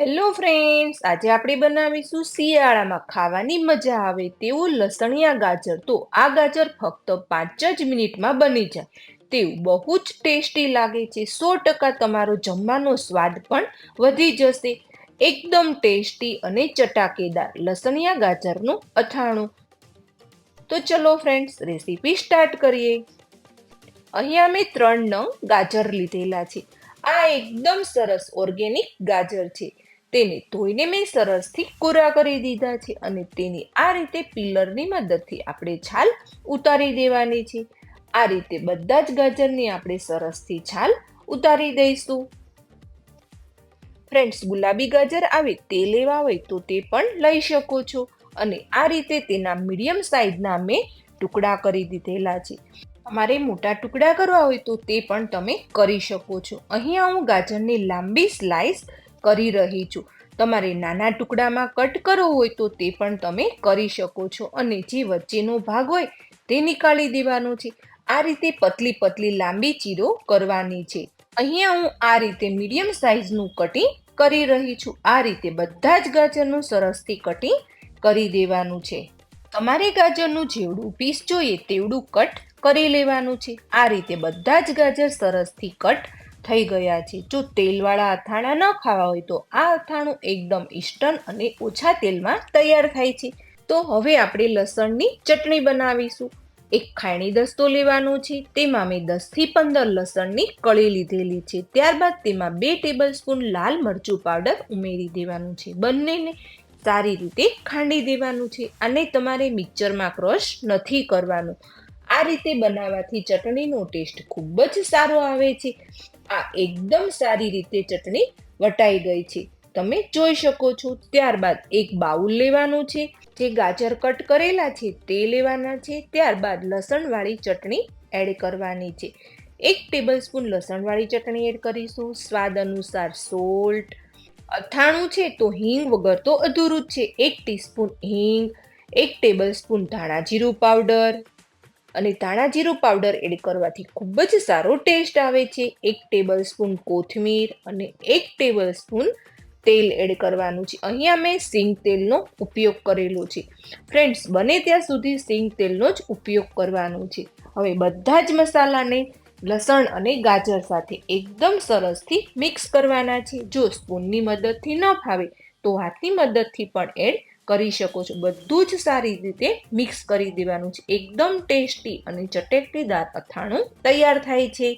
Hello friends, આજે આપણે બનાવીશું શિયાળામાં ખાવાની મજા આવે તેવું લસણિયા ગાજર. તો આ ગાજર ફક્ત 5 જ મિનિટમાં બની જાય તેવું બહુ જ ટેસ્ટી લાગે છે. 100% તમારો જમવાનો સ્વાદ પણ વધી જશે. એકદમ ટેસ્ટી અને ચટાકેદાર લસણિયા ગાજરનું અથાણું. તો ચલો ફ્રેન્ડ્સ, રેસીપી સ્ટાર્ટ કરીએ. અહીંયા મેં 3 નંગ ગાજર લીધેલા છે. આ એકદમ સરસ ઓર્ગેનિક ગાજર છે. તેને ધોઈને મેં સરસથી કોરા કરી દીધા છે અને તેની આ રીતે પિલરની મદદથી આપણે છાલ ઉતારી દેવાની છે. આ રીતે બધા જ ગાજરની આપણે સરસથી છાલ ઉતારી દઈશું. ફ્રેન્ડ્સ, ગુલાબી ગાજર આવે તે લેવા હોય તો તે પણ લઈ શકો છો. અને આ રીતે તેના મીડિયમ સાઈઝના મેં ટુકડા કરી દીધેલા છે. તમારે મોટા ટુકડા કરવા હોય તો તે પણ તમે કરી શકો છો. અહીંયા હું ગાજરની લાંબી સ્લાઇસ કરી રહી છું. તમારે નાના ટુકડામાં કટ કરવો હોય તો તે પણ તમે કરી શકો છો. અને જે વચ્ચેનો ભાગ હોય તે નીકાળી દેવાનો છે. આ રીતે પતલી પતલી લાંબી ચીરો કરવાની છે. અહીંયા હું આ રીતે મીડિયમ સાઈઝનું કટિંગ કરી રહી છું. આ રીતે બધા જ ગાજરનું સરસથી કટિંગ કરી દેવાનું છે. તમારે ગાજરનું જેવડું પીસ જોઈએ તેવડું કટ કરી લેવાનું છે. આ રીતે બધા જ ગાજર સરસથી કટ થઈ ગયા છે. જો તેલવાળા અથાણા ન ખાવા હોય તો આ અથાણું એકદમ ઇન્સ્ટન્ટ અને ઓછા તેલમાં તૈયાર થાય છે. તો હવે આપણે લસણની ચટણી બનાવીશું. એક ખાયણી દસ્તો લેવાનો છે. તેમાં મેં 10 થી 15 લસણની કળી લીધેલી છે. ત્યારબાદ તેમાં 2 ટેબલસ્પૂન લાલ મરચું પાવડર ઉમેરી દેવાનું છે. બંનેને સારી રીતે ખાંડી દેવાનું છે. અને તમારે મિક્સરમાં ક્રશ નથી કરવાનું. આ રીતે બનાવવાથી ચટણીનો ટેસ્ટ ખૂબ જ સારો આવે છે. આ એકદમ સારી રીતે ચટણી વટાઈ ગઈ છે, તમે જોઈ શકો છો. ત્યારબાદ એક બાઉલ લેવાનું છે. જે ગાજર કટ કરેલા છે તે લેવાના છે. ત્યારબાદ લસણવાળી ચટણી એડ કરવાની છે. 1 ટેબલસ્પૂન લસણવાળી ચટણી એડ કરીશું. સ્વાદ અનુસાર સોલ્ટ. અથાણું છે તો હિંગ વગર તો અધૂરું જ છે. 1 ટીસ્પૂન હિંગ, 1 ટેબલસ્પૂન ધાણા જીરું પાવડર. અને ધાણા જીરું પાવડર એડ કરવાથી ખૂબ જ સારો ટેસ્ટ આવે છે. 1 ટેબલસ્પૂન કોથમીર અને 1 ટેબલસ્પૂન તેલ એડ કરવાનું છે. અહીંયા મેં સિંગ તેલનો ઉપયોગ કરેલો છે. ફ્રેન્ડ્સ, બને ત્યાં સુધી સિંગ તેલનો જ ઉપયોગ કરવાનો છે. હવે બધા જ મસાલાને લસણ અને ગાજર સાથે એકદમ સરસથી મિક્સ કરવાના છે. જો સ્પૂનની મદદથી ન ફાવે તો હાથની મદદથી પણ એડ કરી શકો છો. બધું જ સારી રીતે મિક્સ કરી દેવાનું છે. એકદમ ટેસ્ટી અને ચટકદાર અથાણું તૈયાર થાય છે.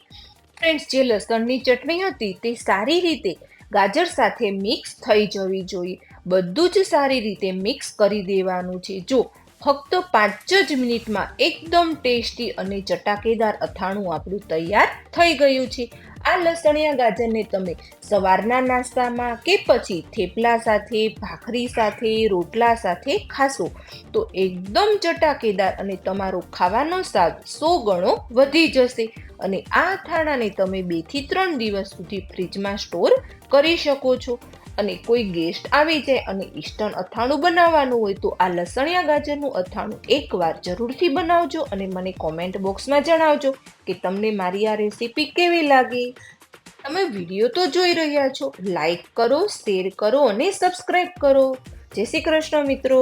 ફ્રેન્ડ્સ, જે લસણની ચટણી હતી તે સારી રીતે ગાજર સાથે મિક્સ થઈ જવી જોઈએ. બધું જ સારી રીતે મિક્સ કરી દેવાનું છે. જો ફક્ત 5 જ મિનિટમાં એકદમ ટેસ્ટી અને ચટાકેદાર અથાણું આપણું તૈયાર થઈ ગયું છે. આ લસણિયા ગાજરને તમે સવારના નાસ્તામાં કે પછી થેપલા સાથે, ભાખરી સાથે, રોટલા સાથે ખાશો તો એકદમ ચટાકેદાર અને તમારો ખાવાનો સ્વાદ 100 ગણો વધી જશે. અને આ અથાણાને તમે 2 થી 3 દિવસ સુધી ફ્રીજમાં સ્ટોર કરી શકો છો. અને કોઈ ગેસ્ટ આવી જાય અને ઇન્સ્ટન્ટ અથાણું બનાવવાનું હોય તો આ લસણિયા ગાજરનું અથાણું એકવાર જરૂરથી બનાવજો અને મને કોમેન્ટ બોક્સમાં જણાવજો કે તમને મારી આ રેસીપી કેવી લાગી. તમે વિડીયો તો જોઈ રહ્યા છો, લાઈક કરો, શેર કરો અને સબસ્ક્રાઈબ કરો. જય શ્રી કૃષ્ણ મિત્રો.